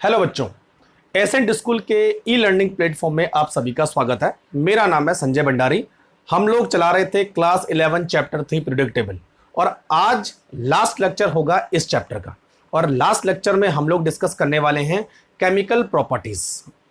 Hello बच्चों, accent school के e learning platform में आप सभी का स्वागत है। मेरा नाम है संजय भंडारी। हम लोग चला रहे थे क्लास 11 चैप्टर 3 पीरियोडिक टेबल और आज लास्ट लेक्चर होगा इस चैप्टर का। और लास्ट लेक्चर में हम लोग डिस्कस करने वाले हैं chemical properties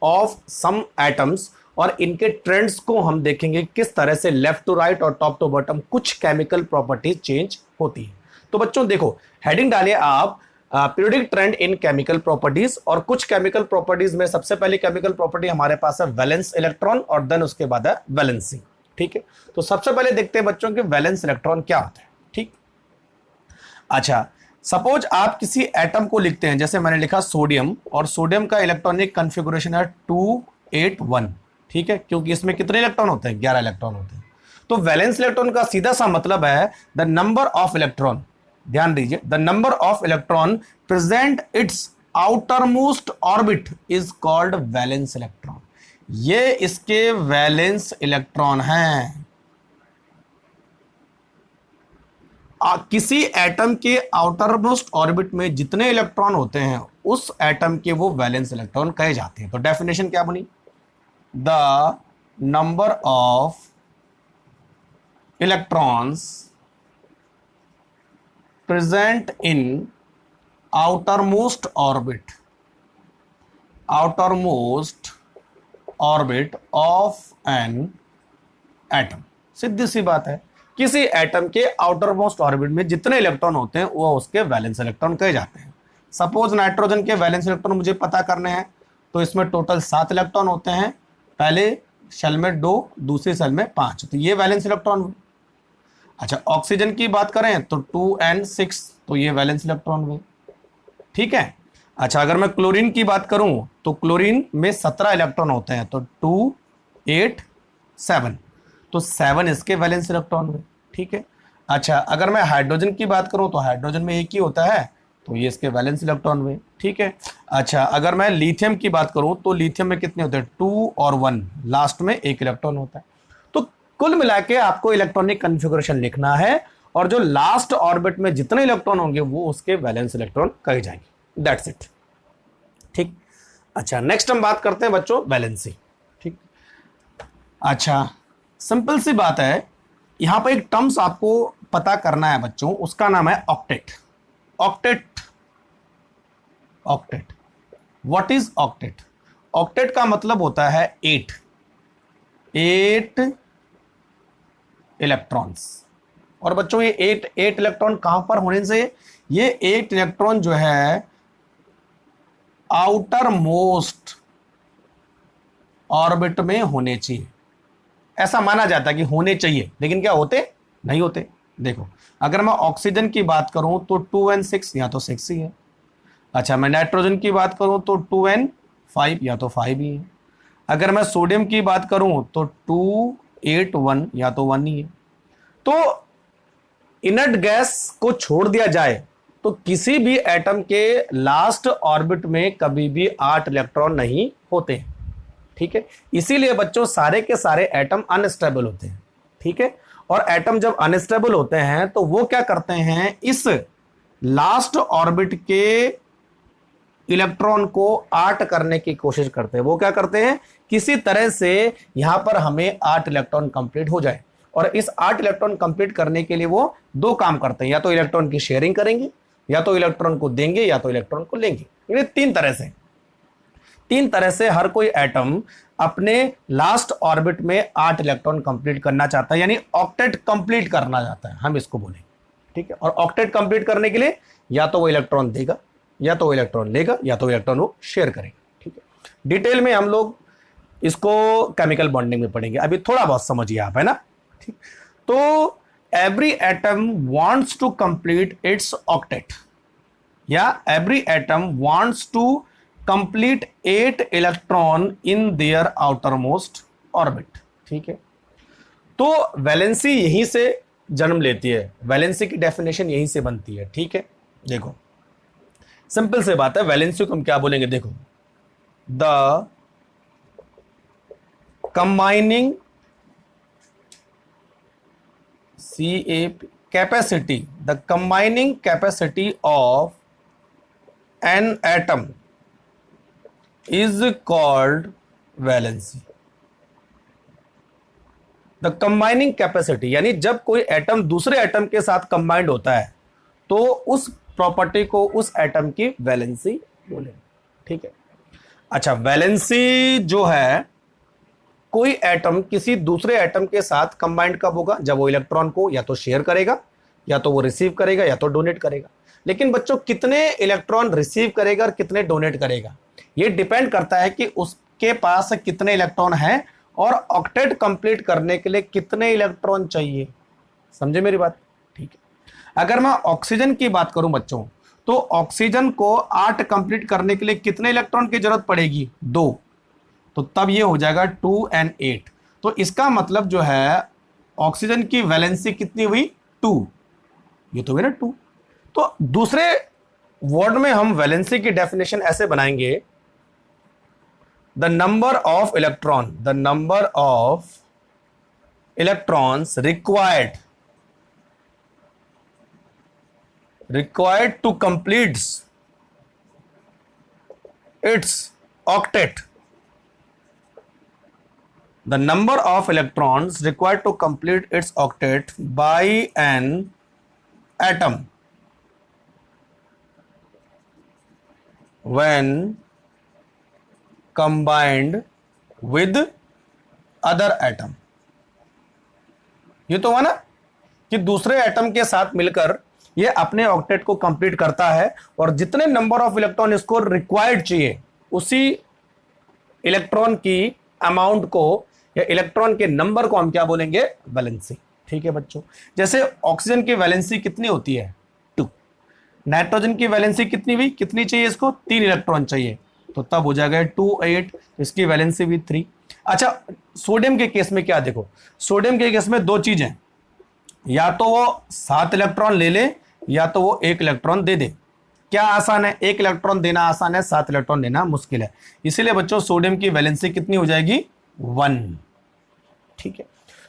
of some atoms और इनके ट्रेंड्स को हम देखेंगे किस तरह से लेफ्ट टू राइट और टॉप टू बॉटम कुछ केमिकल प्रॉपर्टीज चेंज होती है। तो बच्चों देखो, हेडिंग डालिए आप periodic trend in chemical properties. और कुछ केमिकल प्रॉपर्टीज में सबसे पहली केमिकल प्रॉपर्टी हमारे पास है वैलेंस इलेक्ट्रॉन और देन उसके बाद है वैलेंसी। ठीक है, तो सबसे पहले देखते हैं बच्चों कि वैलेंस इलेक्ट्रॉन क्या होता है। ठीक, अच्छा, सपोज आप किसी एटम को लिखते हैं, जैसे मैंने लिखा सोडियम, और सोडियम का इलेक्ट्रॉनिक कॉन्फ़िगरेशन है 281। ठीक है, क्योंकि इसमें कितने इलेक्ट्रॉन होते हैं? 11 इलेक्ट्रॉन होते हैं। तो वैलेंस इलेक्ट्रॉन का सीधा सा मतलब है द नंबर ऑफ इलेक्ट्रॉन, ध्यान दीजिए, the number of electron present it's outer most orbit is called valence electron. ये इसके वैलेंस इलेक्ट्रॉन हैं। किसी एटम के आउटर मोस्ट ऑर्बिट में जितने इलेक्ट्रॉन होते हैं उस एटम के वो वैलेंस इलेक्ट्रॉन कहे जाते हैं। तो डेफिनेशन क्या बनी? The number of electrons present in outermost orbit of an atom। सीधी सी बात है, किसी एटम के आउटर मोस्ट ऑर्बिट में जितने इलेक्ट्रॉन होते हैं वो उसके वैलेंस इलेक्ट्रॉन कहे जाते हैं। सपोज नाइट्रोजन के वैलेंस इलेक्ट्रॉन मुझे पता करने हैं, तो इसमें टोटल 7 इलेक्ट्रॉन होते हैं। पहले शेल में 2, दूसरी शेल में 5, तो ये वैलेंस इलेक्ट्रॉन। अच्छा, ऑक्सीजन की बात करें तो 2n6, तो ये वैलेंस इलेक्ट्रॉन हुए। ठीक है, अच्छा, अगर मैं क्लोरीन की बात करूं तो क्लोरीन में 17 इलेक्ट्रॉन होते हैं, तो 2 8 7, तो 7 इसके वैलेंस इलेक्ट्रॉन हुए। ठीक है, अच्छा, अगर मैं हाइड्रोजन की बात करूं तो हाइड्रोजन में एक ही होता है, तो ये इसके वैलेंस इलेक्ट्रॉन हुए। ठीक है, अच्छा, अगर मैं लिथियम की बात करूं तो लिथियम में कितने होते हैं? 2 और 1, लास्ट में 1 इलेक्ट्रॉन होता है। तो कुल मिला के आपको इलेक्ट्रॉनिक कॉन्फ़िगरेशन लिखना है और जो लास्ट ऑर्बिट में जितने इलेक्ट्रॉन होंगे वो उसके वैलेंस इलेक्ट्रॉन कहे जाएंगे। That's it. ठीक, अच्छा, नेक्स्ट हम बात करते हैं बच्चों वैलेंसी। ठीक, अच्छा, सिंपल सी बात है, यहां पर एक टर्म्स आपको पता करना है बच्चों, उसका नाम है octet. Octet, octet, what is octet? Octet का मतलब होता है 8 इलेक्ट्रॉन्स। और बच्चों ये 8 इलेक्ट्रॉन कहां पर होने से? ये 8 इलेक्ट्रॉन जो है आउटर मोस्ट ऑर्बिट में होने चाहिए। ऐसा माना जाता है कि होने चाहिए, लेकिन क्या होते नहीं होते। देखो, अगर मैं ऑक्सीजन की बात करूं तो 2n6, या तो 6 ही है। अच्छा, मैं नाइट्रोजन की बात करूं तो 2n5, या तो 5 ही है। अगर मैं सोडियम की बात करूं तो 281, या तो 1 ही है। तो इनर्ट गैस को छोड़ दिया जाए तो किसी भी एटम के लास्ट ऑर्बिट में कभी भी 8 इलेक्ट्रॉन नहीं होते। ठीक है, इसीलिए बच्चों सारे के सारे एटम अनस्टेबल होते हैं। ठीक है, और एटम जब अनस्टेबल होते हैं तो वो क्या करते हैं? इस लास्ट ऑर्बिट के इलेक्ट्रॉन को 8 करने की कोशिश करते हैं। वो क्या करते हैं? किसी तरह से यहां पर हमें 8 इलेक्ट्रॉन कंप्लीट हो जाए। और इस 8 इलेक्ट्रॉन कंप्लीट करने के लिए वो 2 काम करते हैं, या तो इलेक्ट्रॉन की शेयरिंग करेंगे, या तो इलेक्ट्रॉन को देंगे, या तो इलेक्ट्रॉन को लेंगे। ये 3 तरह से हर कोई एटम अपने लास्ट ऑर्बिट में 8 इलेक्ट्रॉन कंप्लीट करना चाहता है, यानी ऑक्टेट कंप्लीट करना चाहता है, हम इसको बोलेंगे। ठीक है, और ऑक्टेट कंप्लीट करने के लिए या तो वो इलेक्ट्रॉन देगा, या तो इलेक्ट्रॉन लेगा, या तो इलेक्ट्रॉन वो शेयर करेगा। ठीक है, डिटेल में हम लोग इसको केमिकल बॉन्डिंग में पढ़ेंगे, अभी थोड़ा बहुत समझिए आप, है ना। ठीक, तो every atom wants to complete its octet, या every atom wants to complete 8 electron in their outermost orbit. ठीक है, तो वैलेंसी यहीं से जन्म लेती है, वैलेंसी की डेफिनेशन यहीं से बनती है। ठीक है, देखो सिंपल से बात है, वैलेंसी को हम क्या बोलेंगे? देखो, the combining capacity, the combining capacity of an atom is called valency. The combining capacity, यानी जब कोई एटम दूसरे एटम के साथ कंबाइंड होता है तो उस प्रॉपर्टी को उस एटम की वैलेंसी बोलेंगे। ठीक है। अच्छा, वैलेंसी जो है, कोई एटम किसी दूसरे एटम के साथ कंबाइंड कब होगा? जब वो इलेक्ट्रॉन को या तो शेयर करेगा, या तो वो रिसीव करेगा, या तो डोनेट करेगा। लेकिन बच्चों, कितने इलेक्ट्रॉन रिसीव करेगा और कितने डोनेट करेगा, ये डिपेंड करता है कि उसके पास कितने इलेक्ट्रॉन हैं और ऑक्टेट कंप्लीट करने के लिए कितने इलेक्ट्रॉन चाहिए। समझे मेरी बात? ठीक है। अगर मैं ऑक्सीजन की बात करूं बच्चों, तो ऑक्सीजन को 8 कंप्लीट करने के लिए कितने इलेक्ट्रॉन की जरूरत पड़ेगी? 2। तो तब ये हो जाएगा 2 and 8। तो इसका मतलब जो है, ऑक्सीजन की वैलेंसी कितनी हुई? 2। ये तो हुई ना 2। तो दूसरे वर्ड में हम वैलेंसी की डेफिनेशन ऐसे बनाएंगे, the number of electrons required to complete its octet. The number of electrons required to complete its octet by an atom when combined with other atom। ये तो हुआ ना कि दूसरे एटम के साथ मिलकर ये अपने ऑक्टेट को कंप्लीट करता है, और जितने नंबर ऑफ इलेक्ट्रॉन इसको रिक्वायर्ड चाहिए, उसी इलेक्ट्रॉन की अमाउंट को या इलेक्ट्रॉन के नंबर को हम क्या बोलेंगे? वैलेंसी। ठीक है बच्चों। जैसे ऑक्सीजन की वैलेंसी कितनी होती है? 2। नाइट्रोजन की वैलेंसी कितनी हुई? कितनी चाहिए इसको? 3 इलेक्ट्रॉन चाहिए, तो तब हो जाएगा 2 8, इसकी वैलेंसी भी 3। अच्छा, सोडियम के केस में क्या? देखो, सोडियम के केस में 2 चीजें, या तो वो 7 इलेक्ट्रॉन ले ले, या तो वो 1 इलेक्ट्रॉन दे दे। क्या आसान है? 1 इलेक्ट्रॉन देना आसान है, 7 इलेक्ट्रॉन देना मुश्किल है। इसीलिए बच्चों सोडियम की वैलेंसी कितनी हो जाएगी? 1। ठीक है।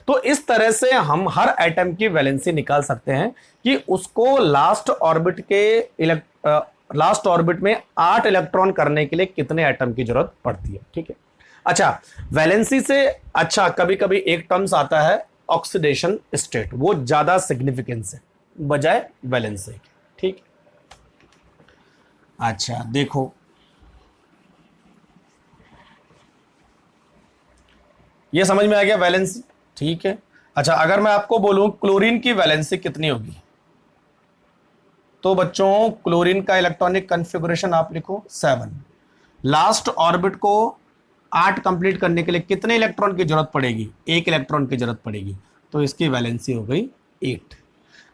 तो इस तरह से हम हर एटम की वैलेंसी निकाल सकते हैं कि उसको लास्ट ऑर्बिट में 8 इलेक्ट्रॉन करने के लिए कितने एटम की जरूरत पड़ती है। ठीक है। अच्छा, वैलेंसी से अच्छा कभी कभी एक टर्म्स आता है ऑक्सीडेशन स्टेट, वो ज्यादा सिग्निफिकेंस है बजाय वैलेंसी के। ठीक। अच्छा देखो, ये समझ में आ गया वैलेंसी। ठीक है। अच्छा, अगर मैं आपको बोलूं क्लोरीन की वैलेंसी कितनी होगी, तो बच्चों क्लोरीन का इलेक्ट्रॉनिक कॉन्फ़िगरेशन आप लिखो 7। लास्ट ऑर्बिट को 8 कंप्लीट करने के लिए कितने इलेक्ट्रॉन की जरूरत पड़ेगी? 1 इलेक्ट्रॉन की जरूरत पड़ेगी, तो इसकी वैलेंसी हो गई 8।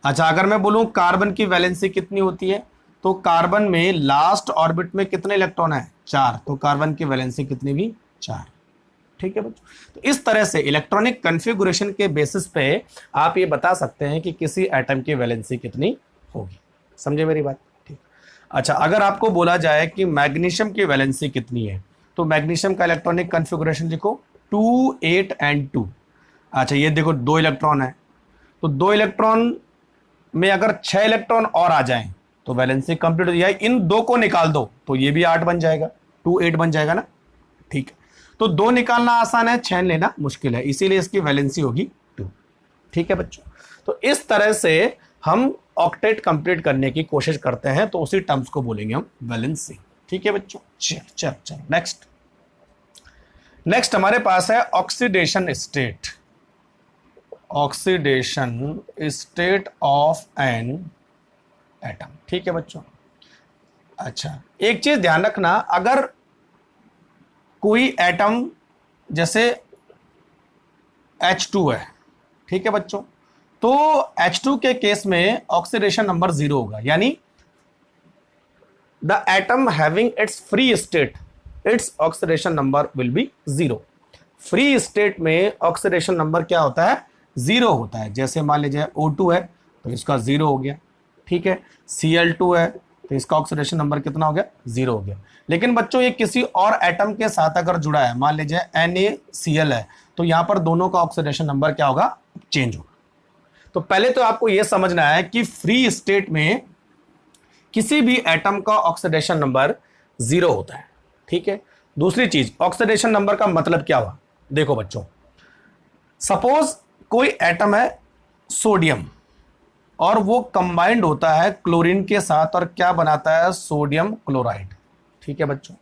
अच्छा, अगर मैं बोलूं कार्बन की वैलेंसी कितनी होती है, तो कार्बन में लास्ट ऑर्बिट में कितने इलेक्ट्रॉन है? 4, तो कार्बन की वैलेंसी कितनी भी? 4। ठीक है बच्चों। तो इस तरह से इलेक्ट्रॉनिक कॉन्फ़िगरेशन के बेसिस पे आप ये बता सकते हैं कि किसी एटम की वैलेंसी कितनी होगी। समझे मेरी बात? ठीक। अच्छा, अगर आपको बोला जाए कि मैग्नीशियम की वैलेंसी कितनी है, तो मैग्नीशियम का इलेक्ट्रॉनिक कॉन्फ़िगरेशन लिखो 2 8 and 2। अच्छा, ये देखो 2 इलेक्ट्रॉन है, तो 2 इलेक्ट्रॉन में अगर 6 इलेक्ट्रॉन और आ जाएं तो वैलेंसी कंप्लीट हो जाए। इन 2 को निकाल दो तो ये भी 8 बन जाएगा, 2 8 बन जाएगा ना। ठीक है। तो 2 निकालना आसान है, 6 लेना मुश्किल है, इसीलिए इसकी वैलेंसी होगी 2। ठीक है बच्चों। तो इस तरह से हम ऑक्टेट कंप्लीट करने की कोशिश करते हैं, तो उसी टर्म्स को बोलेंगे हम वैलेंसी। ठीक है बच्चों। चल नेक्स्ट हमारे पास है oxidation state. Oxidation state of an atom. ठीक है बच्चों। अच्छा, एक चीज ध्यान रखना, अगर कोई एटम जैसे H2 है, ठीक है बच्चों, तो H2 के केस में ऑक्सीडेशन नंबर 0 होगा, यानी the atom having its free state, its oxidation number will be 0। Free state में ऑक्सीडेशन नंबर क्या होता है? 0 होता है। जैसे मान लीजिए O2 है तो इसका 0 हो गया। ठीक है। Cl2 है तो इसका ऑक्सीडेशन नंबर कितना हो गया? 0 हो गया। लेकिन बच्चों ये किसी और एटम के साथ अगर जुड़ा है, मान लीजिए NaCl है, तो यहां पर दोनों का ऑक्सीडेशन नंबर क्या होगा? चेंज होगा। तो पहले तो आपको यह समझना है कि फ्री स्टेट में किसी भी एटम का ऑक्सीडेशन नंबर 0 होता है। ठीक है। दूसरी चीज, ऑक्सीडेशन नंबर का मतलब क्या हुआ? देखो बच्चों, सपोज कोई एटम है सोडियम और वो कंबाइंड होता है क्लोरीन के साथ और क्या बनाता है? Sodium chloride. ठीक है बच्चों।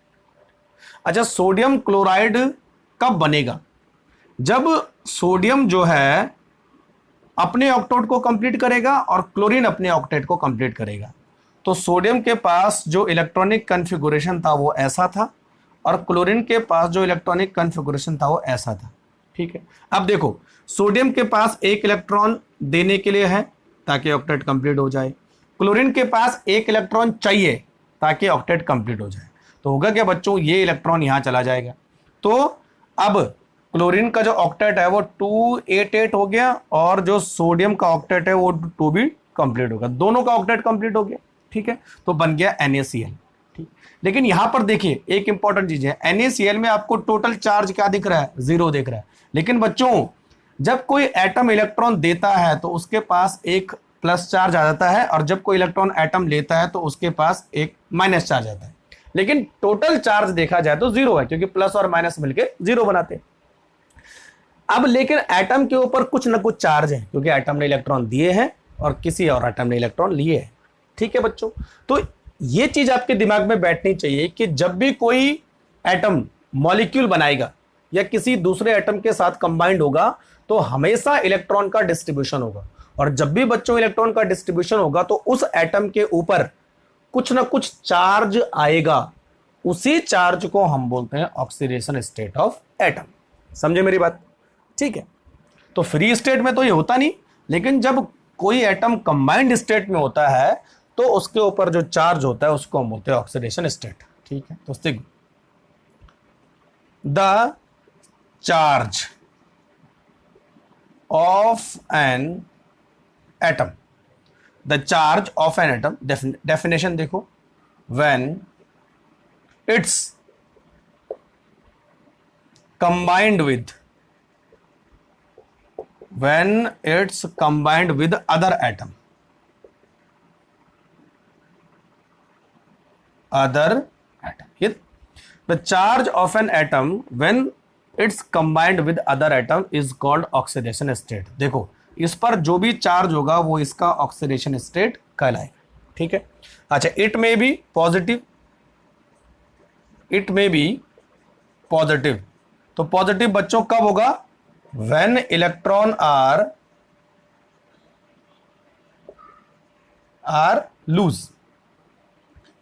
अच्छा, सोडियम क्लोराइड कब बनेगा? जब सोडियम जो है अपने ऑक्टेट को कंप्लीट करेगा और क्लोरीन अपने ऑक्टेट को कंप्लीट करेगा। तो सोडियम के पास जो इलेक्ट्रॉनिक कॉन्फ़िगरेशन था वो ऐसा था और क्लोरीन के पास जो इलेक्ट्रॉनिक कॉन्फ़िगरेशन था वो ऐसा था। ठीक है। अब देखो, सोडियम के पास एक इलेक्ट्रॉन देने के लिए है ताकि ऑक्टेट कंप्लीट हो जाए, क्लोरीन के पास एक इलेक्ट्रॉन चाहिए ताकि ऑक्टेट कंप्लीट हो जाए। तो होगा क्या बच्चों? ये इलेक्ट्रॉन यहां चला जाएगा। तो अब क्लोरीन का जो ऑक्टेट है वो 288 हो गया और जो सोडियम का ऑक्टेट है वो 2 भी कंप्लीट होगा, दोनों का ऑक्टेट कंप्लीट हो गया। ठीक है, तो बन गया NaCl। ठीक, लेकिन यहां पर देखिए एक इंपॉर्टेंट चीज है, NaCl में आपको टोटल चार्ज क्या दिख रहा है? 0 दिख रहा है। लेकिन बच्चों, जब कोई एटम इलेक्ट्रॉन देता है तो उसके पास एक प्लस चार्ज आ जाता है और जब कोई इलेक्ट्रॉन एटम लेता है तो उसके पास एक माइनस चार्ज आता है। लेकिन टोटल चार्ज देखा जाए तो 0 है, क्योंकि प्लस और माइनस मिलकर 0 बनाते हैं। अब लेकिन एटम के ऊपर कुछ ना कुछ चार्ज है, क्योंकि एटम ने इलेक्ट्रॉन दिए हैं और किसी और एटम ने इलेक्ट्रॉन लिए हैं। ठीक है बच्चों, तो ये चीज आपके दिमाग में बैठनी चाहिए कि जब भी कोई एटम मॉलिक्यूल बनाएगा या किसी दूसरे एटम के साथ कंबाइंड होगा तो हमेशा इलेक्ट्रॉन का डिस्ट्रीब्यूशन होगा, और जब भी बच्चों इलेक्ट्रॉन का डिस्ट्रीब्यूशन होगा तो उस एटम के ऊपर कुछ ना कुछ चार्ज आएगा। उसी चार्ज को हम बोलते हैं ऑक्सीडेशन स्टेट ऑफ एटम। समझे मेरी बात? ठीक है, तो फ्री स्टेट में तो ये होता नहीं, लेकिन जब कोई एटम कंबाइंड स्टेट में होता है तो उसके ऊपर जो चार्ज होता है उसको हम बोलते हैं ऑक्सीडेशन स्टेट। ठीक है, तो सिग the charge of an atom, the charge of an atom, definition देखो, when it's combined with, when it's combined with other atom, ये the charge of an atom when it's combined with other atom is called oxidation state। देखो, इस पर जो भी charge होगा वो इसका ऑक्सीडेशन स्टेट कहलाएगा। ठीक है। अच्छा, it may be positive, it may be positive, तो पॉजिटिव बच्चों कब होगा? when electron are loose,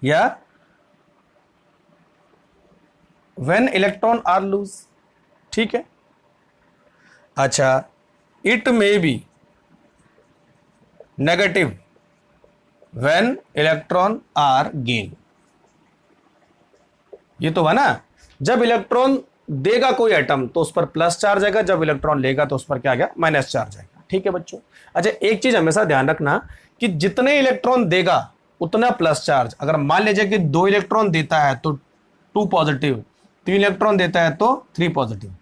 या when electron are loose। ठीक है। अच्छा, it may be negative when electron are gain। ये तो है ना, जब इलेक्ट्रॉन देगा कोई एटम तो उस पर प्लस चार्ज आएगा, जब इलेक्ट्रॉन लेगा तो उस पर क्या आएगा? माइनस चार्ज आएगा। ठीक है बच्चों। अच्छा, एक चीज हमेशा ध्यान रखना कि जितने इलेक्ट्रॉन देगा उतना प्लस चार्ज। अगर मान लीजिए कि 2 इलेक्ट्रॉन देता है तो 2 पॉजिटिव, 3 इलेक्ट्रॉन देता है तो 3 पॉजिटिव।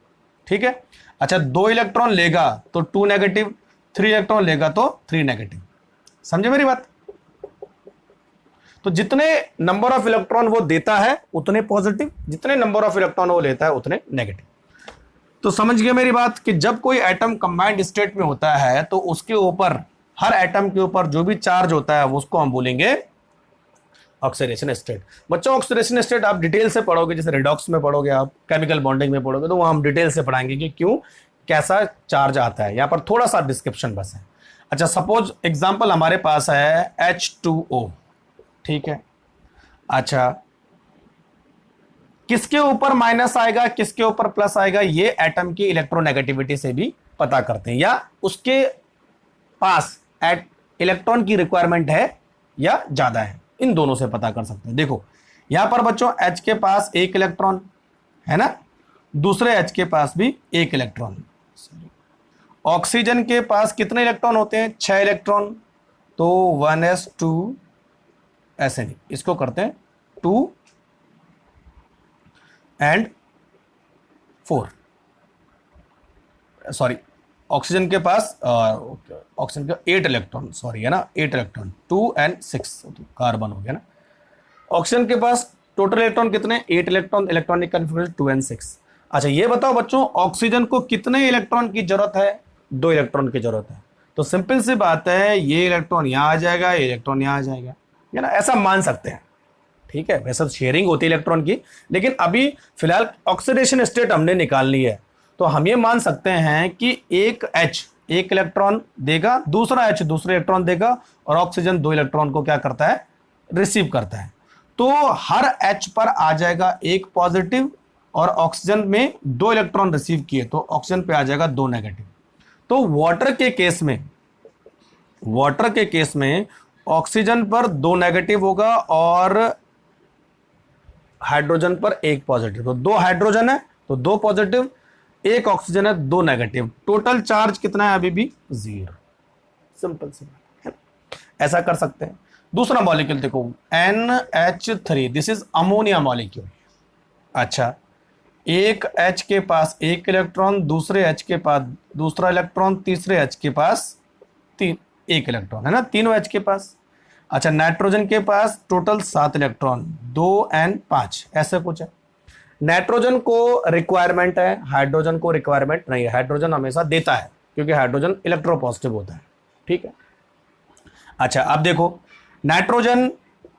ठीक है। अच्छा, 2 इलेक्ट्रॉन लेगा तो 2 नेगेटिव, 3 इलेक्ट्रॉन लेगा तो 3 नेगेटिव। समझे मेरी बात? तो जितने नंबर ऑफ इलेक्ट्रॉन वो देता है उतने पॉजिटिव, जितने नंबर ऑफ इलेक्ट्रॉन वो लेता है उतने नेगेटिव। तो समझ गए मेरी बात कि जब कोई एटम कंबाइंड स्टेट में होता है तो उसके ऊपर, हर एटम के ऊपर जो भी चार्ज होता है उसको हम बोलेंगे ऑक्सीडेशन स्टेट। बच्चों, ऑक्सीडेशन स्टेट आप डिटेल से पढ़ोगे, जैसे रिडॉक्स में पढ़ोगे, आप केमिकल बॉन्डिंग में पढ़ोगे, तो वहां हम डिटेल से पढ़ाएंगे कि क्यों कैसा चार्ज आता है। यहां पर थोड़ा सा डिस्क्रिप्शन बस है। अच्छा, सपोज एग्जाम्पल हमारे पास है H2O। ठीक है। अच्छा, किसके ऊपर माइनस आएगा, किसके ऊपर प्लस आएगा, ये एटम की इलेक्ट्रोनेगेटिविटी से भी पता करते हैं, या उसके पास इलेक्ट्रॉन की रिक्वायरमेंट है या ज्यादा है, इन दोनों से पता कर सकते हैं। देखो यहां पर बच्चों H के पास एक इलेक्ट्रॉन है ना, दूसरे H के पास भी एक इलेक्ट्रॉन। ऑक्सीजन के पास कितने इलेक्ट्रॉन होते हैं? 6 इलेक्ट्रॉन। तो 1s2, ऐसे नहीं, इसको करते हैं 2 and 4। सॉरी, ऑक्सीजन के पास ऑक्सीजन का 8 इलेक्ट्रॉन, सॉरी है ना, 8 इलेक्ट्रॉन, 2 and 6 कार्बन हो गया ना। ऑक्सीजन के पास टोटल इलेक्ट्रॉन कितने, 8 इलेक्ट्रॉन, इलेक्ट्रॉनिक कॉन्फ़िगरेशन 2n6। अच्छा ये बताओ बच्चों, ऑक्सीजन को कितने इलेक्ट्रॉन की जरूरत है, 2 इलेक्ट्रॉन की जरूरत है। तो सिंपल सी बात है, ये इलेक्ट्रॉन यहां आ जाएगा, ये इलेक्ट्रॉन यहां आ जाएगा, है ना, ऐसा मान सकते हैं। ठीक है, वैसे शेयरिंग होती है इलेक्ट्रॉन की, लेकिन अभी फिलहाल ऑक्सीडेशन स्टेट हमने निकालनी है, तो हम ये मान सकते हैं कि एक H एक इलेक्ट्रॉन देगा, दूसरा H दूसरे इलेक्ट्रॉन देगा, और ऑक्सीजन 2 इलेक्ट्रॉन को क्या करता है, रिसीव करता है। तो हर H पर आ जाएगा एक पॉजिटिव, और ऑक्सीजन में 2 इलेक्ट्रॉन रिसीव किए तो ऑक्सीजन पे आ जाएगा 2 नेगेटिव। तो वाटर के केस में ऑक्सीजन पर 2 नेगेटिव होगा और हाइड्रोजन पर 1 पॉजिटिव। तो 2 हाइड्रोजन है तो 2 पॉजिटिव, 1 ऑक्सीजन है 2 नेगेटिव, टोटल चार्ज कितना है, अभी भी 0। सिंपल सी बात है, ऐसा कर सकते हैं। दूसरा मॉलिक्यूल देखो, NH3, this is ammonia molecule. अच्छा, एक H के पास 1 इलेक्ट्रॉन, दूसरे H के पास दूसरा इलेक्ट्रॉन, तीसरे H के पास 1 इलेक्ट्रॉन, है ना, तीनों H के पास। अच्छा, नाइट्रोजन के पास टोटल 7 इलेक्ट्रॉन, 2n5, ऐसे कुछ है। नाइट्रोजन को रिक्वायरमेंट है, हाइड्रोजन को रिक्वायरमेंट नहीं है। हाइड्रोजन हमेशा देता है क्योंकि हाइड्रोजन इलेक्ट्रोपॉजिटिव होता है। ठीक है, अच्छा अब देखो, नाइट्रोजन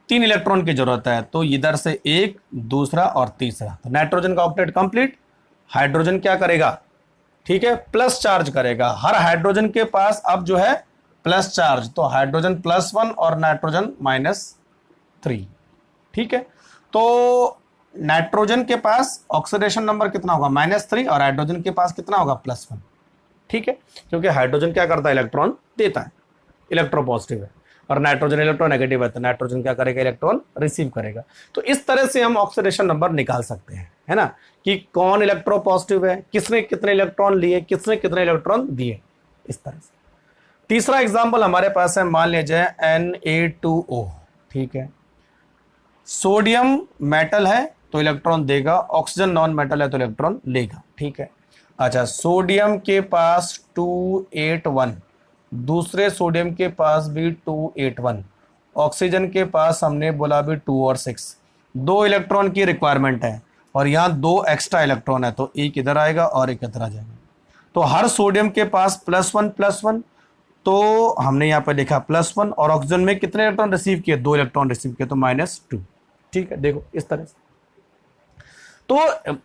3 इलेक्ट्रॉन की जरूरत है, तो इधर से 1, दूसरा और तीसरा, तो नाइट्रोजन का ऑक्टेट कंप्लीट। हाइड्रोजन क्या करेगा, ठीक है, प्लस चार्ज करेगा। हर हाइड्रोजन के पास अब जो है प्लस चार्ज, तो हाइड्रोजन +1 और नाइट्रोजन -3। ठीक है, तो नाइट्रोजन के पास ऑक्सीडेशन नंबर कितना होगा, -3, और हाइड्रोजन के पास कितना होगा, +1। ठीक है, क्योंकि हाइड्रोजन क्या करता है, इलेक्ट्रॉन देता है, इलेक्ट्रोपॉजिटिव है, और नाइट्रोजन इलेक्ट्रोनेगेटिव है, तो नाइट्रोजन क्या करेगा, इलेक्ट्रॉन रिसीव करेगा। तो इस तरह से हम ऑक्सीडेशन नंबर निकाल सकते हैं, है ना, कि कौन इलेक्ट्रोपॉजिटिव है, किसने कितने इलेक्ट्रॉन लिए, किसने कितने इलेक्ट्रॉन दिए, इस तरह से। तीसरा एग्जाम्पल हमारे पास है, मान लीजिए Na2O। ठीक है, सोडियम मेटल है तो इलेक्ट्रॉन देगा, ऑक्सीजन नॉन मेटल है तो इलेक्ट्रॉन लेगा। ठीक है, अच्छा, सोडियम के पास 281, दूसरे सोडियम के पास भी 281, ऑक्सीजन के पास हमने बोला भी 2 और 6, 2 इलेक्ट्रॉन की रिक्वायरमेंट है, और यहाँ 2 एक्स्ट्रा इलेक्ट्रॉन है, तो एक इधर आएगा और एक इधर आ जाएगा। तो हर सोडियम के पास +1, तो हमने यहाँ पर लिखा +1, और ऑक्सीजन में कितने इलेक्ट्रॉन रिसीव किए, 2 इलेक्ट्रॉन रिसीव किए, तो -2। ठीक है, देखो इस तरह से। तो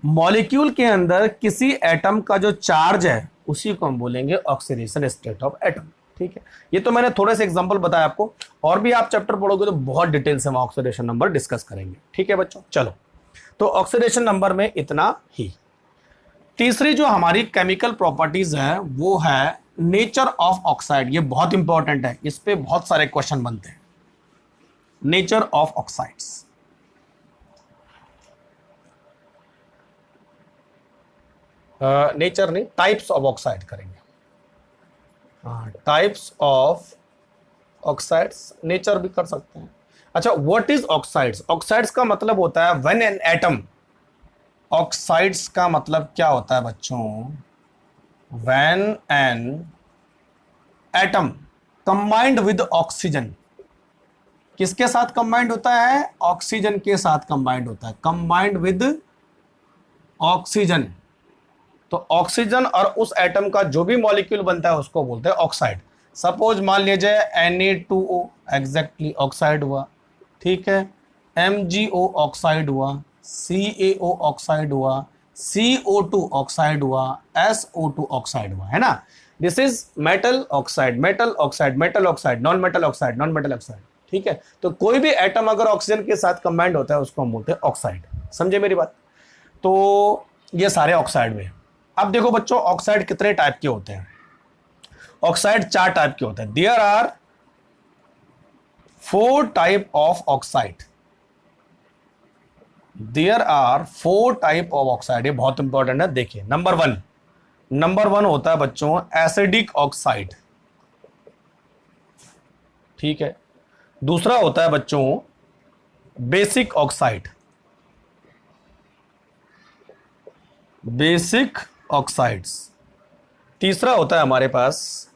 मॉलिक्यूल के अंदर किसी एटम का जो चार्ज है उसी को हम बोलेंगे ऑक्सीडेशन स्टेट ऑफ एटम। ठीक है, ये तो मैंने थोड़े से एग्जांपल बताया आपको, और भी आप चैप्टर पढ़ोगे तो बहुत डिटेल से हम ऑक्सीडेशन नंबर डिस्कस करेंगे। ठीक है बच्चों, चलो, तो ऑक्सीडेशन नंबर में इतना ही। तीसरी जो हमारी केमिकल प्रॉपर्टीज है वो है नेचर ऑफ ऑक्साइड। ये बहुत इंपॉर्टेंट है, इस पे बहुत सारे क्वेश्चन बनते हैं। नेचर ऑफ ऑक्साइड्स, नेचर नहीं, टाइप्स ऑफ ऑक्साइड करेंगे। टाइप्स ऑफ ऑक्साइड्स, नेचर भी कर सकते हैं। अच्छा, व्हाट इज ऑक्साइड्स? ऑक्साइड्स का मतलब होता है व्हेन एन एटम, ऑक्साइड्स का मतलब क्या होता है बच्चों, when an atom combined with oxygen, किसके साथ कंबाइंड होता है, ऑक्सीजन के साथ कंबाइंड होता है, कंबाइंड विद ऑक्सीजन। तो ऑक्सीजन और उस एटम का जो भी मॉलिक्यूल बनता है उसको बोलते हैं ऑक्साइड। सपोज मान लीजिए Na2O एग्जैक्टली ऑक्साइड हुआ, ठीक है, MgO ऑक्साइड हुआ, CaO ऑक्साइड हुआ, CO2 ऑक्साइड हुआ, SO2 ऑक्साइड हुआ, है ना। This is metal oxide, metal oxide, metal oxide, non metal oxide, non metal oxide. ठीक है, तो कोई भी एटम अगर ऑक्सीजन के साथ कंबाइंड होता है उसको हम बोलते हैं ऑक्साइड। समझे मेरी बात? तो ये सारे ऑक्साइड में। अब देखो बच्चों, ऑक्साइड कितने टाइप के होते हैं? ऑक्साइड 4 टाइप के होते हैं। There are 4 type of oxide, there are 4 type of oxide. ये बहुत इंपॉर्टेंट है, देखिए। नंबर वन होता है बच्चों एसिडिक ऑक्साइड, ठीक है। दूसरा होता है बच्चों बेसिक ऑक्साइड, बेसिक ऑक्साइड्स। तीसरा होता है हमारे पास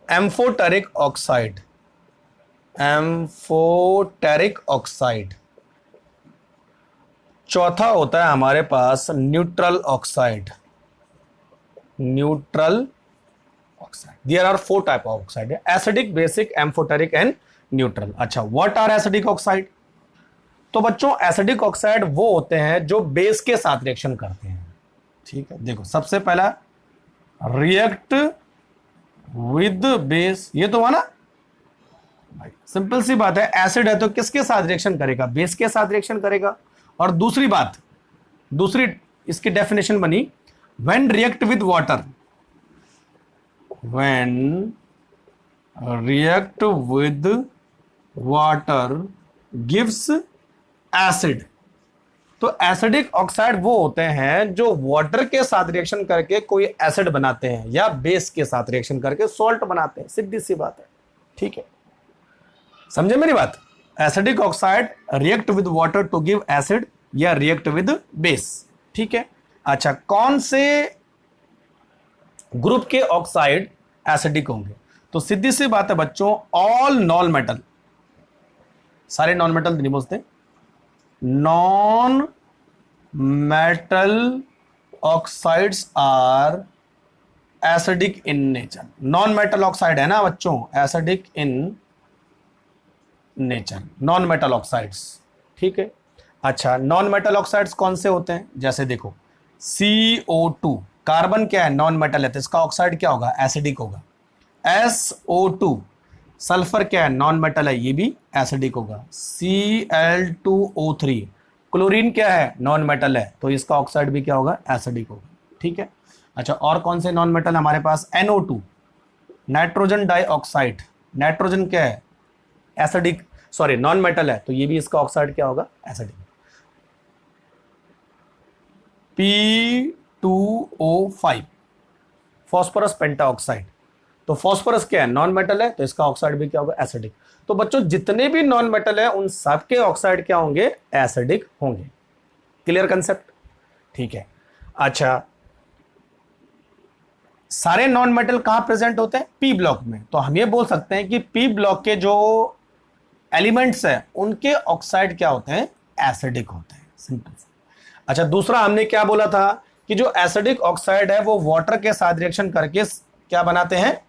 एम्फोटेरिक ऑक्साइड, एम्फोटेरिक ऑक्साइड। चौथा होता है हमारे पास neutral oxide. Neutral oxide, there are 4 type of oxide, acidic, basic, amphoteric and neutral. अच्छा, व्हाट आर एसिडिक ऑक्साइड? तो बच्चों एसिडिक ऑक्साइड वो होते हैं जो बेस के साथ रिएक्शन करते हैं। ठीक है, देखो सबसे पहला रिएक्ट विद बेस, ये तो हुआ ना भाई, सिंपल सी बात है, एसिड है तो किसके साथ रिएक्शन करेगा? बेस के साथ रिएक्शन करेगा। और दूसरी बात, दूसरी इसकी डेफिनेशन बनी, when react with water, when react with water gives acid. तो एसिडिक ऑक्साइड वो होते हैं जो वाटर के साथ रिएक्शन करके कोई एसिड बनाते हैं या बेस के साथ रिएक्शन करके सॉल्ट बनाते हैं, सीधी सी बात है। ठीक है, समझे मेरी बात? Acidic oxide react with water to give acid या रिएक्ट विद बेस। ठीक है, अच्छा कौन से ग्रुप के ऑक्साइड एसिडिक होंगे? तो सीधी सी बात है बच्चों, ऑल नॉन मेटल, सारे नॉन मेटल नहीं बोलते, non metal oxides are acidic in nature. Non metal oxide है ना बच्चों, acidic in nature, non metal oxides. ठीक है, अच्छा नॉन मेटल ऑक्साइड्स कौन से होते हैं? जैसे देखो CO2, कार्बन क्या है? नॉन मेटल है, तो इसका ऑक्साइड क्या होगा? एसिडिक होगा। SO2, सल्फर क्या है? नॉन मेटल है, ये भी एसिडिक होगा। Cl2O3, क्लोरीन क्या है? नॉन मेटल है, तो इसका ऑक्साइड भी क्या होगा? एसिडिक होगा। ठीक है, अच्छा और कौन से नॉन मेटल हमारे पास? NO2, नाइट्रोजन डाइऑक्साइड, नाइट्रोजन क्या है? एसिडिक, सॉरी नॉन मेटल है, तो ये भी इसका ऑक्साइड क्या होगा? एसिडिक। P2O5, फॉस्फोरस पेंटाऑक्साइड, तो फॉस्फोरस क्या है? नॉन मेटल है, तो इसका ऑक्साइड भी क्या होगा? एसिडिक। तो बच्चों जितने भी नॉन मेटल है उन सबके ऑक्साइड क्या होंगे? एसिडिक होंगे। Clear concept? ठीक है, अच्छा सारे नॉन मेटल कहां प्रेजेंट होते हैं? पी ब्लॉक में। तो हम ये बोल सकते हैं कि पी ब्लॉक के जो एलिमेंट्स हैं उनके ऑक्साइड क्या होते हैं? एसिडिक होते हैं, सिंपल। अच्छा दूसरा हमने क्या बोला था कि जो एसिडिक ऑक्साइड है वो वाटर के साथ रिएक्शन करके क्या बनाते हैं?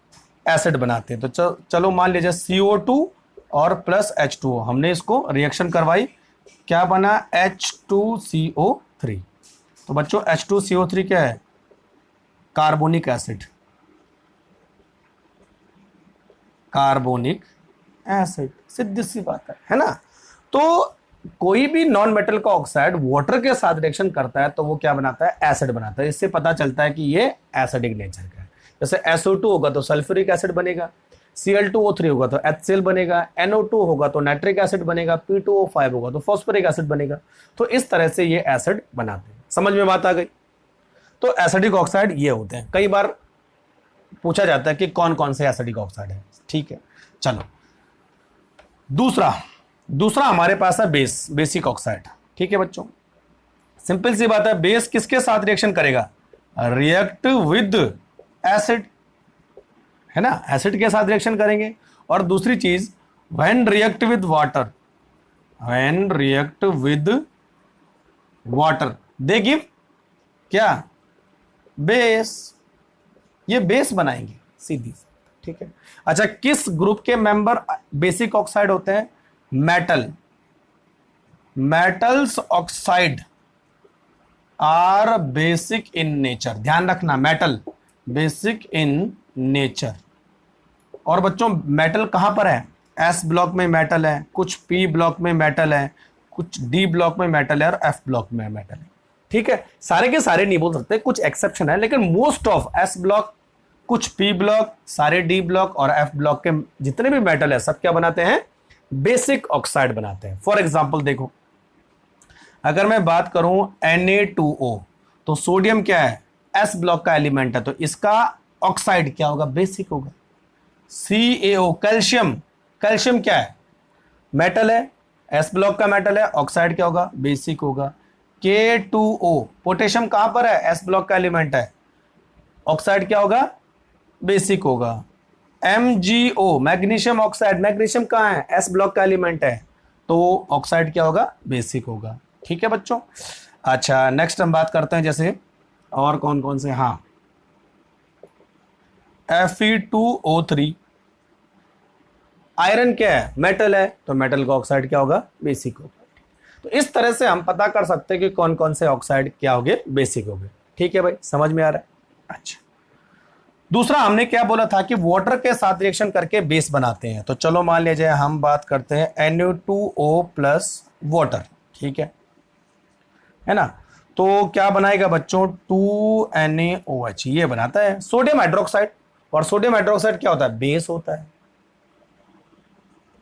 एसिड बनाते हैं। तो चलो मान लीजिए CO2 और प्लस H2O, हमने इसको रिएक्शन करवाई, क्या बना? H2CO3। तो बच्चों H2CO3 क्या है? कार्बोनिक एसिड, कार्बोनिक एसिड, सीधी सी बात है ना? तो कोई भी नॉन मेटल का ऑक्साइड वाटर के साथ रिएक्शन करता है तो वो क्या बनाता है? एसिड बनाता है। इससे पता चलता है कि ये एसिडिक नेचर का है। जैसे SO2 होगा तो सल्फ्यूरिक एसिड बनेगा, Cl2O3 होगा तो HCl बनेगा, NO2 होगा तो नाइट्रिक एसिड बनेगा, P2O5 होगा तो फॉस्फोरिक एसिड बनेगा। तो इस तरह से ये एसिड बनाते हैं। समझ में बात आ गई? तो एसिडिक ऑक्साइड ये होते हैं। कई बार पूछा जाता है कि कौन कौन से एसिडिक ऑक्साइड है। ठीक है, चलो दूसरा हमारे पास है बेस, बेसिक ऑक्साइड। ठीक है बच्चों, सिंपल सी बात है, बेस किसके साथ रिएक्शन करेगा? रिएक्ट विद एसिड, है ना? एसिड के साथ रिएक्शन करेंगे। और दूसरी चीज, when react with water, when react with water they give क्या? बेस, ये बेस बनाएंगे सीधी। ठीक है, अच्छा किस ग्रुप के मेंबर बेसिक ऑक्साइड होते हैं? Metal, metals oxide are basic in nature. ध्यान रखना, मेटल बेसिक इन नेचर। और बच्चों मेटल कहां पर है? S ब्लॉक में मेटल है, कुछ P ब्लॉक में मेटल है, कुछ D ब्लॉक में मेटल है और F ब्लॉक में मेटल है। ठीक है, सारे के सारे नहीं बोल सकते, कुछ एक्सेप्शन है, लेकिन मोस्ट ऑफ S ब्लॉक, कुछ P ब्लॉक, सारे D ब्लॉक और F ब्लॉक के जितने भी मेटल है सब क्या बनाते हैं? बेसिक ऑक्साइड बनाते हैं। फॉर एग्जाम्पल देखो, अगर मैं बात करूं Na2O, तो सोडियम क्या है? S ब्लॉक का एलिमेंट है, तो इसका ऑक्साइड क्या होगा? बेसिक होगा। CaO, कैल्शियम, कैल्शियम क्या है? मेटल है, S ब्लॉक का मेटल है, ऑक्साइड क्या होगा? बेसिक होगा। K2O, पोटेशियम कहां पर है? S ब्लॉक का एलिमेंट है, ऑक्साइड क्या होगा? बेसिक होगा। MgO, मैग्नीशियम ऑक्साइड, मैग्नीशियम कहां है? S ब्लॉक का एलिमेंट है, तो ऑक्साइड क्या होगा? बेसिक होगा। ठीक है बच्चों। अच्छा नेक्स्ट हम बात करते हैं जैसे और कौन कौन से, हाँ Fe2O3 आयरन क्या है, मेटल है, तो मेटल का ऑक्साइड क्या होगा, बेसिक होगा। तो इस तरह से हम पता कर सकते हैं कि कौन कौन से ऑक्साइड क्या हो गए, बेसिक हो गए। ठीक है भाई, समझ में आ रहा है। अच्छा दूसरा हमने क्या बोला था कि वाटर के साथ रिएक्शन करके बेस बनाते हैं। तो चलो मान लीजिए हम बात करते हैं NO2O प्लस वाटर, ठीक है ना। तो क्या बनाएगा बच्चों, 2NaOH ये बनाता है सोडियम हाइड्रोक्साइड। और सोडियम हाइड्रोक्साइड क्या होता है, बेस होता है।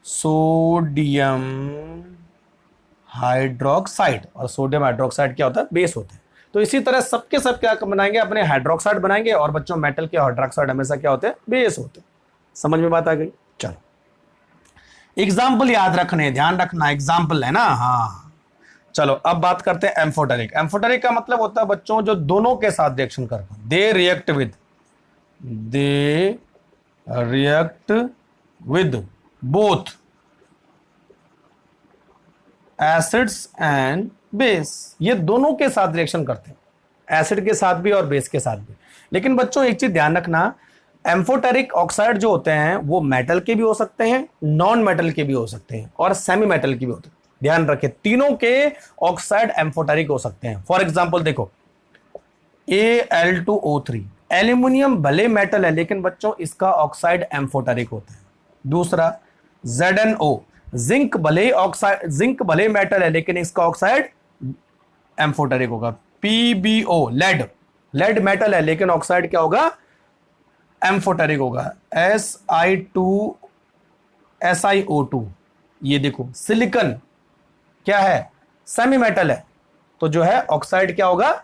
सोडियम हाइड्रोक्साइड, और सोडियम हाइड्रोक्साइड क्या होता है, बेस होता है। तो इसी तरह सबके सब क्या बनाएंगे, अपने हाइड्रोक्साइड बनाएंगे। और बच्चों मेटल के हाइड्रोक्साइड हमेशा क्या होते हैं, बेस होते हैं। समझ में बात आ गई। चलो एग्जाम्पल याद रखने, ध्यान रखना एग्जाम्पल है ना। हाँ चलो अब बात करते हैं एम्फोटेरिक। एम्फोटेरिक का मतलब होता है बच्चों जो दोनों के साथ रिएक्शन करता है। They react with both acids and base, ये दोनों के साथ रिएक्शन करते हैं, एसिड के साथ भी और बेस के साथ भी। लेकिन बच्चों एक चीज ध्यान रखना, एम्फोटेरिक ऑक्साइड जो होते हैं वो मेटल के भी हो सकते हैं, नॉन मेटल के भी हो सकते हैं, और सेमी मेटल के भी होते हैं। ध्यान रखें तीनों के ऑक्साइड एम्फोटेरिक हो सकते हैं। फॉर एग्जांपल देखो Al2O3, एल्यूमिनियम भले मेटल है लेकिन बच्चों इसका ऑक्साइड एम्फोटेरिक होता है। दूसरा ZnO, जिंक भले मेटल है लेकिन इसका ऑक्साइड एम्फोटेरिक होगा। PbO, लेड मेटल है लेकिन ऑक्साइड क्या होगा, एम्फोटेरिक होगा। SiO2, ये देखो सिलिकॉन क्या है, सेमी मेटल है, तो जो है ऑक्साइड क्या होगा,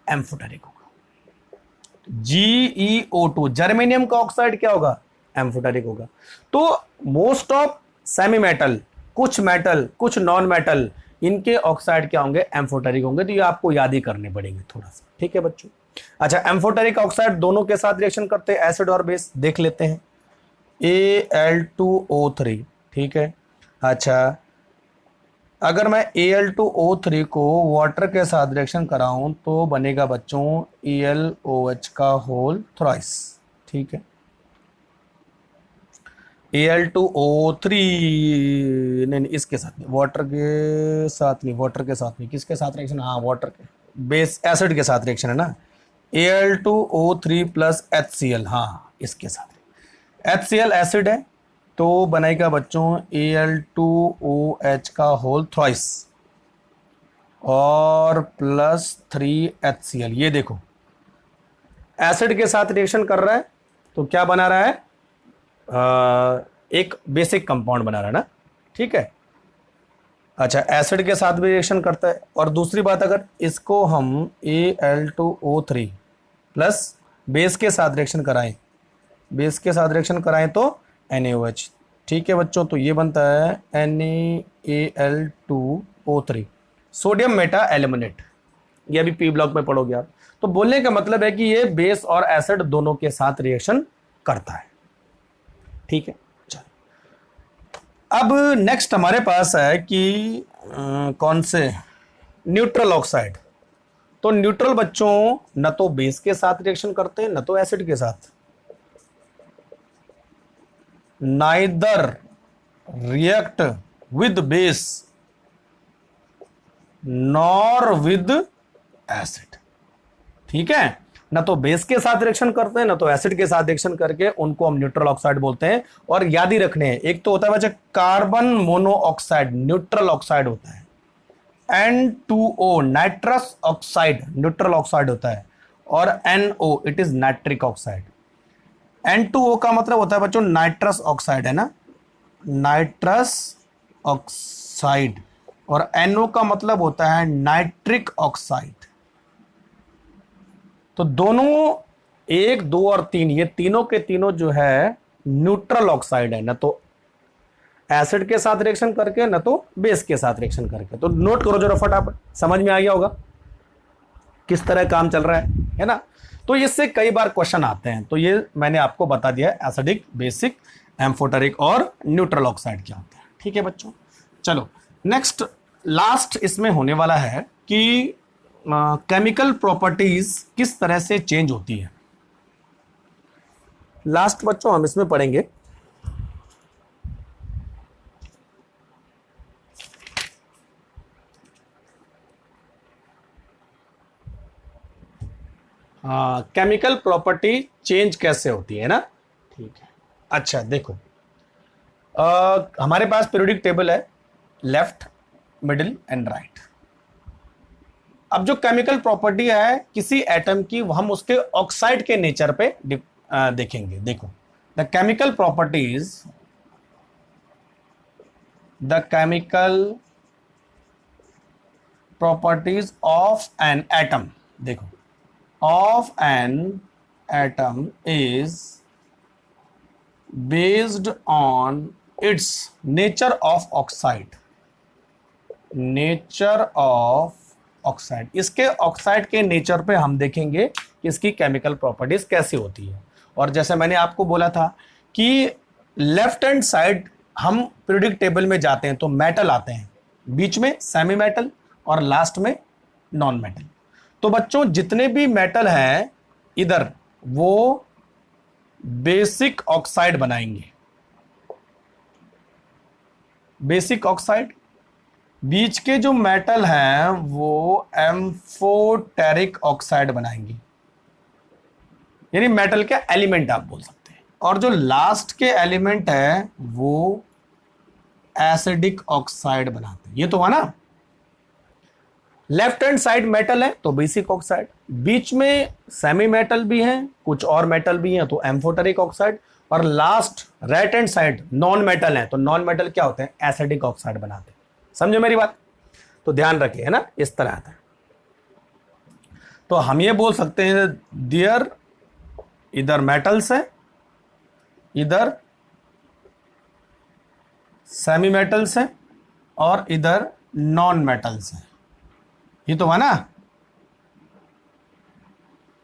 एम्फोटेरिक होगा। GeO2, जर्मेनियम का ऑक्साइड क्या होगा, एम्फोटेरिक होगा। तो मोस्ट ऑफ सेमी मेटल, कुछ नॉन मेटल, इनके ऑक्साइड क्या होंगे, एम्फोटेरिक होंगे। तो ये आपको याद ही करने पड़ेंगे थोड़ा सा, ठीक है बच्चों। अच्छा एम्फोटेरिक ऑक्साइड दोनों के साथ रिएक्शन करते हैं, एसिड और बेस। देख लेते हैं Al2O3, ठीक है। अच्छा अगर मैं Al2O3 को वाटर के साथ रिएक्शन कराऊं तो बनेगा बच्चों AlOH का होल थ्राइस, ठीक है। Al2O3 नहीं इसके साथ नहीं, वाटर के साथ नहीं, किसके साथ रिएक्शन, हाँ वाटर के, बेस एसिड के साथ रिएक्शन है ना। Al2O3 प्लस HCl, हाँ इसके साथ। HCl एसिड है तो बनेगा बच्चों Al2OH का होल थ्राइस और प्लस 3HCl। ये देखो एसिड के साथ रिएक्शन कर रहा है तो क्या बना रहा है, एक बेसिक कंपाउंड बना रहा है ना, ठीक है। अच्छा एसिड के साथ भी रिएक्शन करता है। और दूसरी बात अगर इसको हम Al2O3 प्लस बेस के साथ रिएक्शन कराएं तो NaOH, ठीक है बच्चों। तो ये बनता है NaAl2O3 सोडियम मेटा एल्यूमिनेट। ये अभी पी ब्लॉक में पढ़ोगे आप। तो बोलने का मतलब है कि ये बेस और एसिड दोनों के साथ रिएक्शन करता है, ठीक है। अब नेक्स्ट हमारे पास है कि कौन से, न्यूट्रल ऑक्साइड। तो न्यूट्रल बच्चों न तो बेस के साथ रिएक्शन करते हैं न तो एसिड के साथ। Neither react with base nor with acid, ठीक है। न तो बेस के साथ रिएक्शन करते हैं न तो एसिड के साथ रिएक्शन करके उनको हम न्यूट्रल ऑक्साइड बोलते हैं। और याद ही रखने हैं, एक तो होता है बच्चे कार्बन मोनोऑक्साइड, न्यूट्रल ऑक्साइड होता है। N2O nitrous oxide neutral oxide होता है। और NO it is nitric oxide. N2O का मतलब होता है बच्चों नाइट्रस ऑक्साइड, है ना, नाइट्रस ऑक्साइड। और NO का मतलब होता है नाइट्रिक ऑक्साइड। तो दोनों 1, 2 और 3 ये तीनों के तीनों जो है न्यूट्रल ऑक्साइड है, ना तो एसिड के साथ रिएक्शन करके ना तो बेस के साथ रिएक्शन करके। तो नोट करो जरा फटाफट, समझ में आ गया होगा किस तरह काम चल रहा है ना। तो इससे कई बार क्वेश्चन आते हैं। तो ये मैंने आपको बता दिया है एसिडिक, बेसिक, एम्फोटेरिक और न्यूट्रल ऑक्साइड क्या होता है, ठीक है बच्चों। चलो नेक्स्ट लास्ट इसमें होने वाला है कि केमिकल प्रॉपर्टीज किस तरह से चेंज होती है। लास्ट बच्चों हम इसमें पढ़ेंगे केमिकल प्रॉपर्टी चेंज कैसे होती है ना। ठीक है, अच्छा देखो, हमारे पास पीरियोडिक टेबल है, लेफ्ट, मिडिल एंड राइट। अब जो केमिकल प्रॉपर्टी है किसी एटम की, हम उसके ऑक्साइड के नेचर पे देखेंगे। देखो, the chemical properties of an atom, देखो, of an atom is based on its nature of oxide, इसके ऑक्साइड के नेचर पे हम देखेंगे कि इसकी केमिकल प्रॉपर्टीज कैसी होती है। और जैसे मैंने आपको बोला था कि लेफ्ट हैंड साइड हम पीरियोडिक टेबल में जाते हैं तो मेटल आते हैं, बीच में सेमी मेटल और लास्ट में नॉन मेटल। तो बच्चों जितने भी मेटल हैं इधर वो बेसिक ऑक्साइड बनाएंगे, बेसिक ऑक्साइड। बीच के जो मेटल हैं वो एम्फोटेरिक ऑक्साइड बनाएंगे, यानी मेटल के एलिमेंट आप बोल सकते हैं। और जो लास्ट के एलिमेंट है वो एसिडिक ऑक्साइड बनाते हैं। ये तो है ना, लेफ्ट हैंड साइड मेटल है तो बेसिक ऑक्साइड, बीच में सेमी मेटल भी है, कुछ और मेटल भी है तो एम्फोटेरिक ऑक्साइड, और last right hand side non metal है तो नॉन मेटल क्या होते हैं, एसिडिक ऑक्साइड बनाते हैं। समझो मेरी बात, तो ध्यान रखिए, है ना, इस तरह आता है। तो हम ये बोल सकते हैं देयर इधर मेटल्स है, इधर सेमी मेटल्स है और इधर नॉन मेटल्स है। ये तो है ना,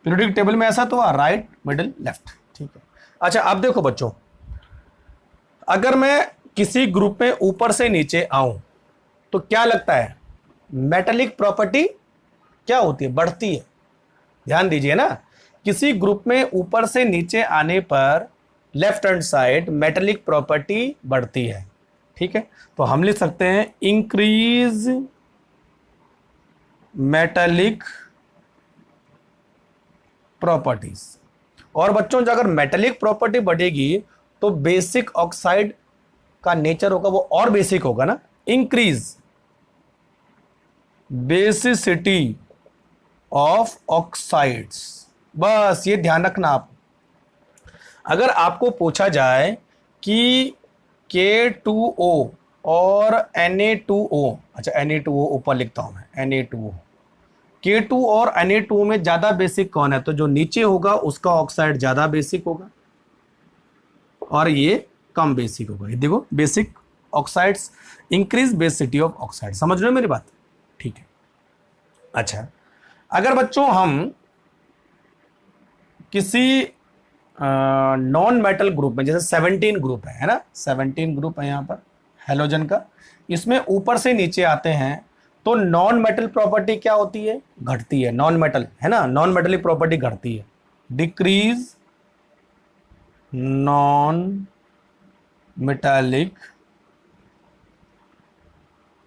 पीरियोडिक टेबल में ऐसा तो हुआ, राइट मिडिल लेफ्ट। ठीक है, अच्छा अब देखो बच्चों, अगर मैं किसी ग्रुप में ऊपर से नीचे आऊं तो क्या लगता है, मेटेलिक प्रॉपर्टी क्या होती है, बढ़ती है। ध्यान दीजिए ना, किसी ग्रुप में ऊपर से नीचे आने पर left hand side metallic property बढ़ती है। ठीक है, तो हम लिख सकते हैं इंक्रीज मेटेलिक प्रॉपर्टीज। और बच्चों जो अगर मेटेलिक प्रॉपर्टी बढ़ेगी तो बेसिक ऑक्साइड का नेचर होगा वो और बेसिक होगा ना, इंक्रीज बेसिसिटी ऑफ ऑक्साइड्स। बस ये ध्यान रखना आप। अगर आपको पूछा जाए कि K2O और Na2O, अच्छा Na2O ऊपर लिखता हूं मैं, Na2O, K2 और Na2O में ज्यादा बेसिक कौन है, तो जो नीचे होगा उसका ऑक्साइड ज्यादा बेसिक होगा और ये कम बेसिक होगा। ये देखो, basic oxides increase basicity of oxide. समझ रहे हो मेरी बात? ठीक है, अच्छा अगर बच्चों हम किसी नॉन मेटल ग्रुप में, जैसे 17 ग्रुप है ना, 17 ग्रुप है यहाँ पर हेलोजन का, इसमें ऊपर से नीचे आते हैं तो नॉन मेटल प्रॉपर्टी क्या होती है, घटती है। नॉन मेटल है ना, नॉन मेटलिक प्रॉपर्टी घटती है, डिक्रीज नॉन मेटालिक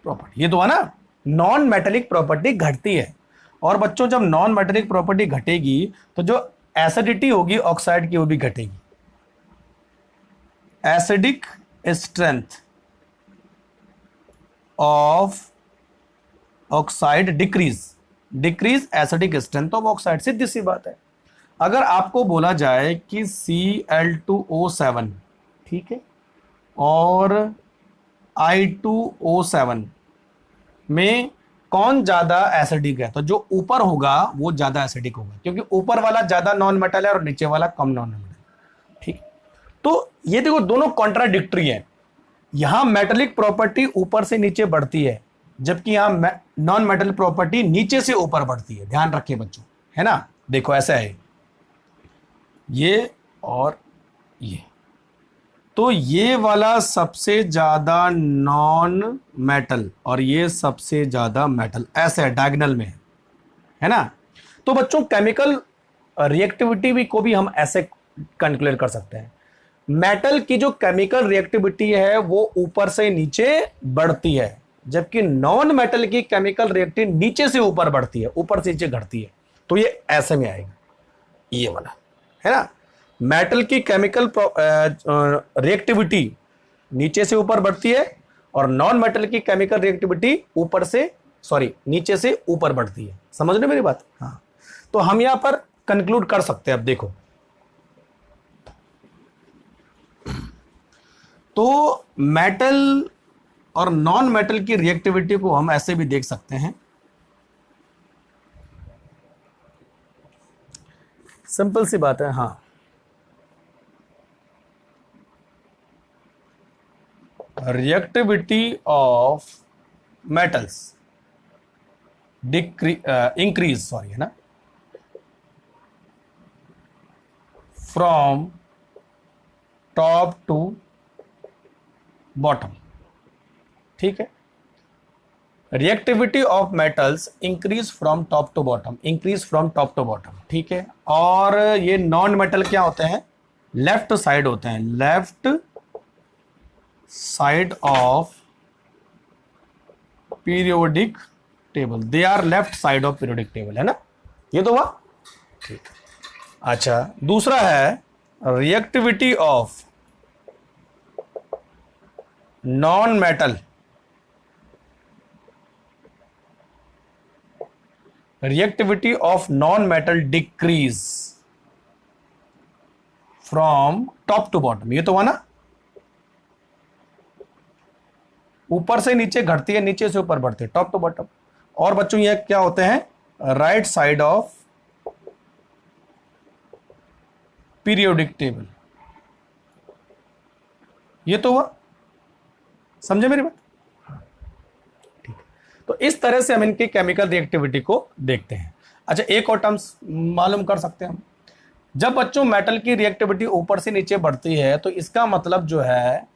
प्रॉपर्टी। ये तो है ना, नॉन मेटालिक प्रॉपर्टी घटती है। और बच्चों जब नॉन मेटालिक प्रॉपर्टी घटेगी तो जो एसिडिटी होगी ऑक्साइड की वो भी घटेगी। Acidic strength of oxide decrease acidic strength of oxide. सीधी सी बात है। अगर आपको बोला जाए कि Cl2O7, ठीक है, और I2O7 में कौन ज्यादा एसिडिक है, तो जो ऊपर होगा वो ज्यादा एसिडिक होगा, क्योंकि ऊपर वाला ज्यादा नॉन मेटल है और नीचे वाला कम नॉन मेटल। ठीक, तो ये देखो दोनों कॉन्ट्राडिक्टरी है। यहां मेटेलिक प्रॉपर्टी ऊपर से नीचे बढ़ती है, जबकि यहां नॉन मेटल प्रॉपर्टी नीचे से ऊपर बढ़ती है। ध्यान रखिए बच्चों, है ना, देखो ऐसा है ये और ये, तो ये वाला सबसे ज्यादा नॉन मेटल और ये सबसे ज्यादा मेटल, ऐसे डायगोनल में है ना। तो बच्चों केमिकल रिएक्टिविटी भी को भी हम ऐसे कैलकुलेट कर सकते हैं। मेटल की जो केमिकल रिएक्टिविटी है वो ऊपर से नीचे बढ़ती है, जबकि नॉन मेटल की केमिकल रिएक्टिविटी नीचे से ऊपर बढ़ती है, ऊपर से नीचे घटती है। तो ये ऐसे में आएगा, ये वाला है ना। मेटल की केमिकल रिएक्टिविटी नीचे से ऊपर बढ़ती है और नॉन मेटल की केमिकल रिएक्टिविटी ऊपर से नीचे से ऊपर बढ़ती है। समझ रहे मेरी बात? हाँ, तो हम यहां पर कंक्लूड कर सकते हैं। अब देखो, तो मेटल और नॉन मेटल की रिएक्टिविटी को हम ऐसे भी देख सकते हैं। सिंपल सी बात है। हाँ, रिएक्टिविटी ऑफ मेटल्स इंक्रीज है ना, फ्रॉम टॉप टू बॉटम। ठीक है, reactivity of metals increase from top to bottom, increase from top to bottom. ठीक है, और ये नॉन मेटल क्या होते हैं? लेफ्ट साइड होते हैं, left side of periodic table, they are left side of periodic table, है ना। ये तो हुआ। ठीक है, अच्छा, दूसरा है reactivity of non metal, reactivity of non metal decrease from top to bottom. ये तो हुआ ना, ऊपर से नीचे घटती है, नीचे से ऊपर बढ़ती है, टॉप टू बॉटम। और बच्चों ये क्या होते हैं? Right side of periodic table. ये तो हुआ, समझे मेरी बात? ठीक है, तो इस तरह से हम इनकी केमिकल रिएक्टिविटी को देखते हैं। अच्छा, एक और टर्म्स मालूम कर सकते हैं हम। जब बच्चों मेटल की रिएक्टिविटी ऊपर से नीचे बढ़ती है तो इसका मतलब जो है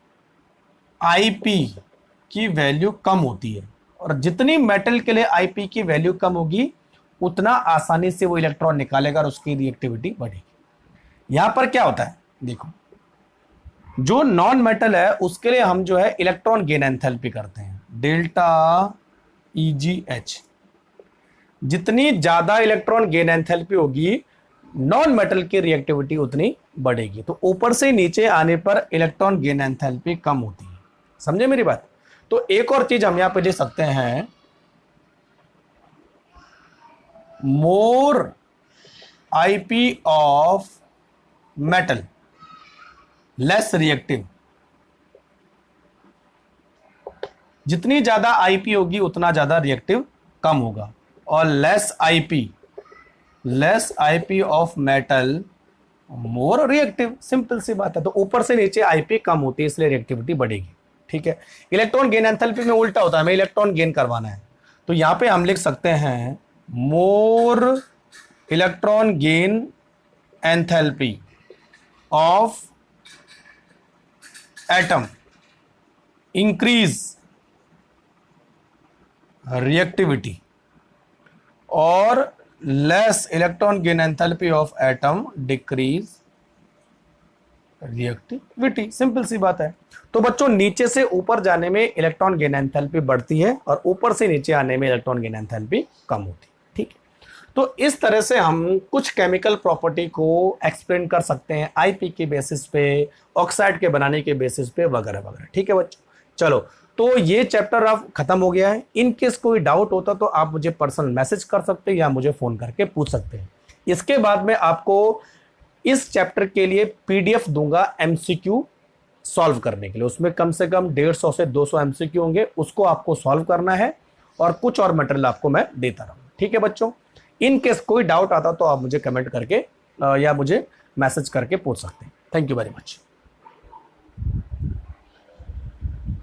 आईपी की वैल्यू कम होती है, और जितनी मेटल के लिए आईपी की वैल्यू कम होगी उतना आसानी से वो इलेक्ट्रॉन निकालेगा और उसकी रिएक्टिविटी बढ़ेगी। यहां पर क्या होता है देखो, जो नॉन मेटल है उसके लिए हम जो है इलेक्ट्रॉन गेन एंथैल्पी करते हैं, डेल्टा EGH। जितनी ज्यादा इलेक्ट्रॉन गेन एंथैल्पी होगी नॉन मेटल की रिएक्टिविटी उतनी बढ़ेगी। तो ऊपर से नीचे आने पर इलेक्ट्रॉन गेन एंथैल्पी कम होती है। समझे मेरी बात? तो एक और चीज हम यहां पे ले सकते हैं, more IP of metal less reactive. जितनी ज्यादा आईपी होगी उतना ज्यादा रिएक्टिव कम होगा, और less IP of metal more reactive. Simple सी बात है। तो ऊपर से नीचे आईपी कम होती है इसलिए रिएक्टिविटी बढ़ेगी। ठीक है, इलेक्ट्रॉन गेन एंथैल्पी में उल्टा होता है, हमें इलेक्ट्रॉन गेन करवाना है, तो यहां पे हम लिख सकते हैं more electron gain enthalpy of atom increase reactivity, और less electron gain enthalpy of atom decrease reactivity. Simple सी बात है। तो बच्चों नीचे से ऊपर जाने में इलेक्ट्रॉन गेन एंथैल्पी बढ़ती है और ऊपर से नीचे आने में इलेक्ट्रॉन गेन एंथैल्पी कम होती है। ठीक है, तो इस तरह से हम कुछ केमिकल प्रॉपर्टी को एक्सप्लेन कर सकते हैं आईपी के बेसिस पे, ऑक्साइड के बनाने के बेसिस पे, वगैरह वगैरह। ठीक है बच्चों, चलो, तो ये चैप्टर अब खत्म हो गया है। इन केस कोई डाउट होता तो आप मुझे पर्सनल मैसेज कर सकते हैं या मुझे फोन करके पूछ सकते हैं। इसके बाद में आपको इस चैप्टर के लिए पीडीएफ दूंगा एमसीक्यू सॉल्व करने के लिए। उसमें कम से कम 150 से 200 एमसीक्यू होंगे, उसको आपको सॉल्व करना है और कुछ और मटेरियल आपको मैं देता रहूँगा। ठीक है बच्चों, इन केस कोई डाउट आता तो आप मुझे कमेंट करके या मुझे मैसेज करके पूछ सकते हैं। Thank you very much.